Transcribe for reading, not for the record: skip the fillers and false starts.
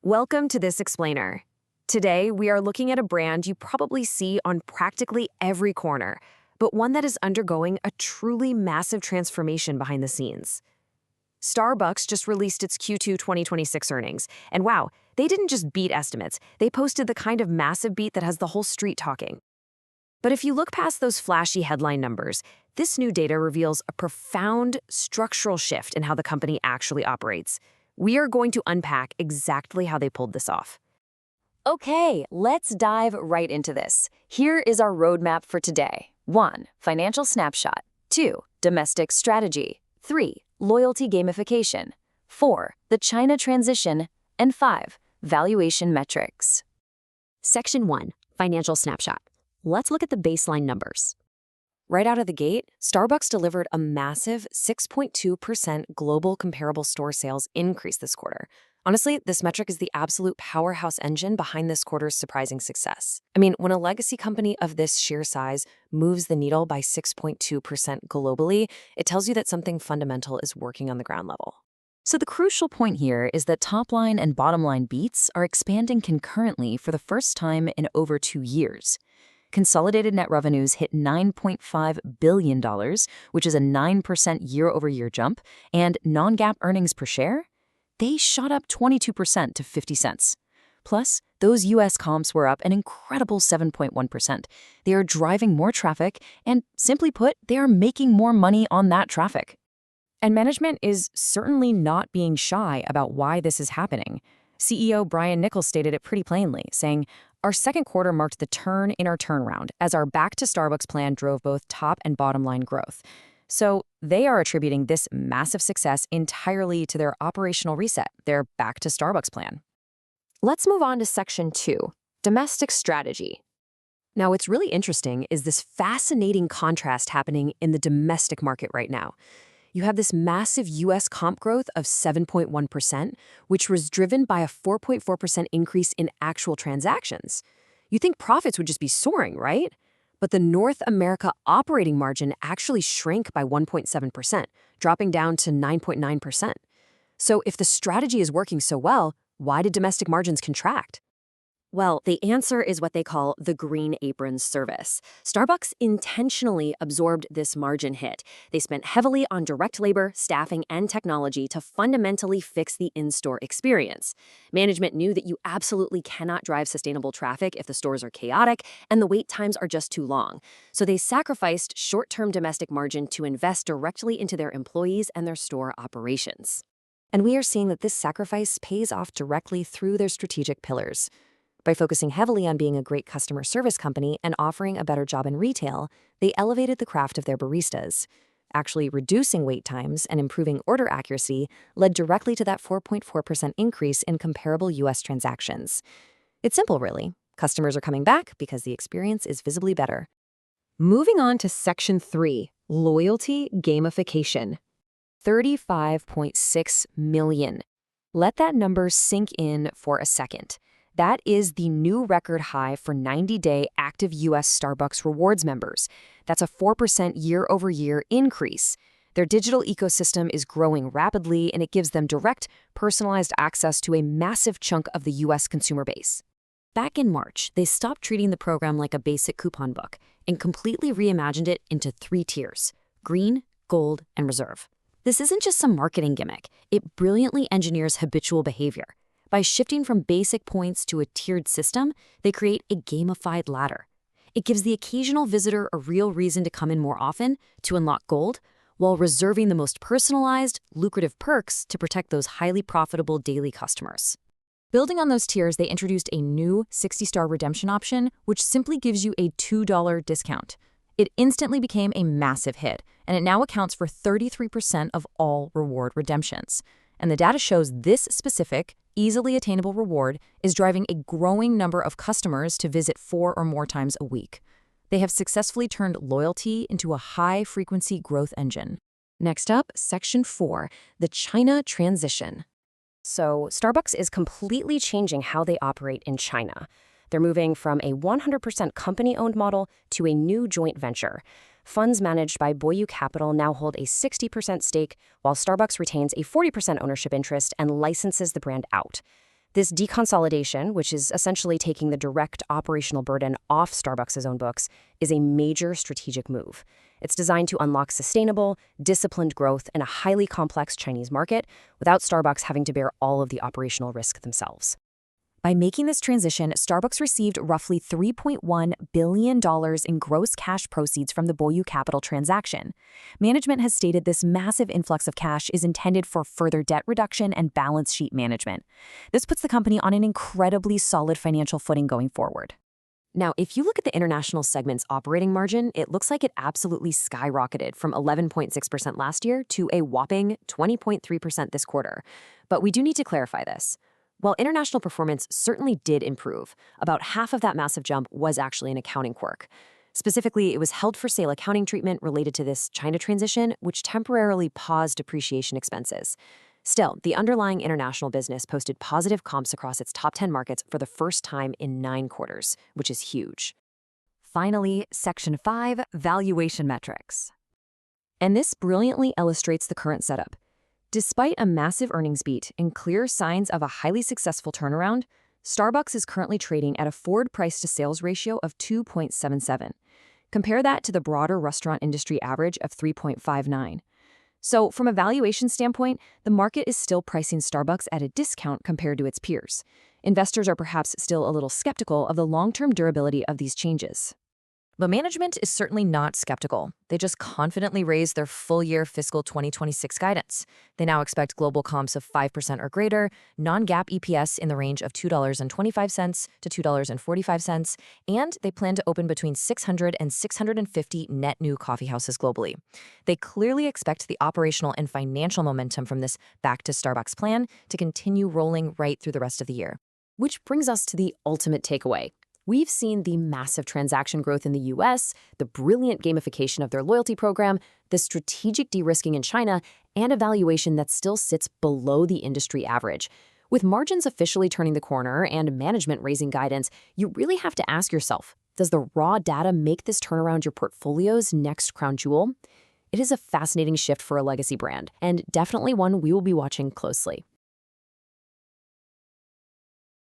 Welcome to This Explainer. Today, we are looking at a brand you probably see on practically every corner, but one that is undergoing a truly massive transformation behind the scenes. Starbucks just released its Q2 2026 earnings, and wow, they didn't just beat estimates, they posted the kind of massive beat that has the whole street talking. But if you look past those flashy headline numbers, this new data reveals a profound structural shift in how the company actually operates. We are going to unpack exactly how they pulled this off. Okay, let's dive right into this. Here is our roadmap for today. 1. Financial snapshot. 2. Domestic strategy. 3. Loyalty gamification. 4. The China transition. And 5. Valuation metrics. Section 1. Financial snapshot. Let's look at the baseline numbers. Right out of the gate, Starbucks delivered a massive 6.2% global comparable store sales increase this quarter. Honestly, this metric is the absolute powerhouse engine behind this quarter's surprising success. I mean, when a legacy company of this sheer size moves the needle by 6.2% globally, it tells you that something fundamental is working on the ground level. So the crucial point here is that top line and bottom line beats are expanding concurrently for the first time in over 2 years. Consolidated net revenues hit $9.5 billion, which is a 9% year-over-year jump, and non-GAAP earnings per share? They shot up 22% to 50 cents. Plus, those U.S. comps were up an incredible 7.1%. They are driving more traffic, and simply put, they are making more money on that traffic. And management is certainly not being shy about why this is happening. CEO Brian Nichols stated it pretty plainly, saying, "Our second quarter marked the turn in our turnaround as our Back to Starbucks plan drove both top and bottom line growth." So they are attributing this massive success entirely to their operational reset, their Back to Starbucks plan. Let's move on to Section 2, Domestic Strategy. Now, what's really interesting is this fascinating contrast happening in the domestic market right now. You have this massive U.S. comp growth of 7.1%, which was driven by a 4.4% increase in actual transactions. You think profits would just be soaring, right? But the North America operating margin actually shrank by 1.7%, dropping down to 9.9%. So if the strategy is working so well, why did domestic margins contract? Well, the answer is what they call the green apron service. Starbucks intentionally absorbed this margin hit. They spent heavily on direct labor, staffing, and technology to fundamentally fix the in-store experience. Management knew that you absolutely cannot drive sustainable traffic if the stores are chaotic and the wait times are just too long. So they sacrificed short-term domestic margin to invest directly into their employees and their store operations. And we are seeing that this sacrifice pays off directly through their strategic pillars. By focusing heavily on being a great customer service company and offering a better job in retail, they elevated the craft of their baristas. Actually reducing wait times and improving order accuracy led directly to that 4.4% increase in comparable U.S. transactions. It's simple, really. Customers are coming back because the experience is visibly better. Moving on to Section 3, Loyalty Gamification. 35.6 million. Let that number sink in for a second. That is the new record high for 90-day active U.S. Starbucks Rewards members. That's a 4% year-over-year increase. Their digital ecosystem is growing rapidly, and it gives them direct, personalized access to a massive chunk of the U.S. consumer base. Back in March, they stopped treating the program like a basic coupon book and completely reimagined it into 3 tiers: Green, Gold, and Reserve. This isn't just some marketing gimmick. It brilliantly engineers habitual behavior. By shifting from basic points to a tiered system, they create a gamified ladder. It gives the occasional visitor a real reason to come in more often to unlock gold, while reserving the most personalized, lucrative perks to protect those highly profitable daily customers. Building on those tiers, they introduced a new 60-star redemption option, which simply gives you a $2 discount. It instantly became a massive hit, and it now accounts for 33% of all reward redemptions. And the data shows this specific, easily attainable reward is driving a growing number of customers to visit 4 or more times a week. They have successfully turned loyalty into a high-frequency growth engine. Next up, Section 4, the China transition. So Starbucks is completely changing how they operate in China. They're moving from a 100% company-owned model to a new joint venture. Funds managed by Boyu Capital now hold a 60% stake, while Starbucks retains a 40% ownership interest and licenses the brand out. This deconsolidation, which is essentially taking the direct operational burden off Starbucks' own books, is a major strategic move. It's designed to unlock sustainable, disciplined growth in a highly complex Chinese market without Starbucks having to bear all of the operational risk themselves. By making this transition, Starbucks received roughly $3.1 billion in gross cash proceeds from the Boyu Capital transaction. Management has stated this massive influx of cash is intended for further debt reduction and balance sheet management. This puts the company on an incredibly solid financial footing going forward. Now, if you look at the international segment's operating margin, it looks like it absolutely skyrocketed from 11.6% last year to a whopping 20.3% this quarter. But we do need to clarify this. While international performance certainly did improve, about half of that massive jump was actually an accounting quirk. Specifically, it was held-for-sale accounting treatment related to this China transition, which temporarily paused depreciation expenses. Still, the underlying international business posted positive comps across its top 10 markets for the first time in 9 quarters, which is huge. Finally, Section 5, Valuation Metrics. And this brilliantly illustrates the current setup. Despite a massive earnings beat and clear signs of a highly successful turnaround, Starbucks is currently trading at a forward price-to-sales ratio of 2.77. Compare that to the broader restaurant industry average of 3.59. So, from a valuation standpoint, the market is still pricing Starbucks at a discount compared to its peers. Investors are perhaps still a little skeptical of the long-term durability of these changes. But management is certainly not skeptical. They just confidently raised their full-year fiscal 2026 guidance. They now expect global comps of 5% or greater, non-GAAP EPS in the range of $2.25 to $2.45, and they plan to open between 600 and 650 net new coffeehouses globally. They clearly expect the operational and financial momentum from this Back to Starbucks plan to continue rolling right through the rest of the year. Which brings us to the ultimate takeaway. We've seen the massive transaction growth in the US, the brilliant gamification of their loyalty program, the strategic de-risking in China, and a valuation that still sits below the industry average. With margins officially turning the corner and management raising guidance, you really have to ask yourself, does the raw data make this turnaround your portfolio's next crown jewel? It is a fascinating shift for a legacy brand, and definitely one we will be watching closely.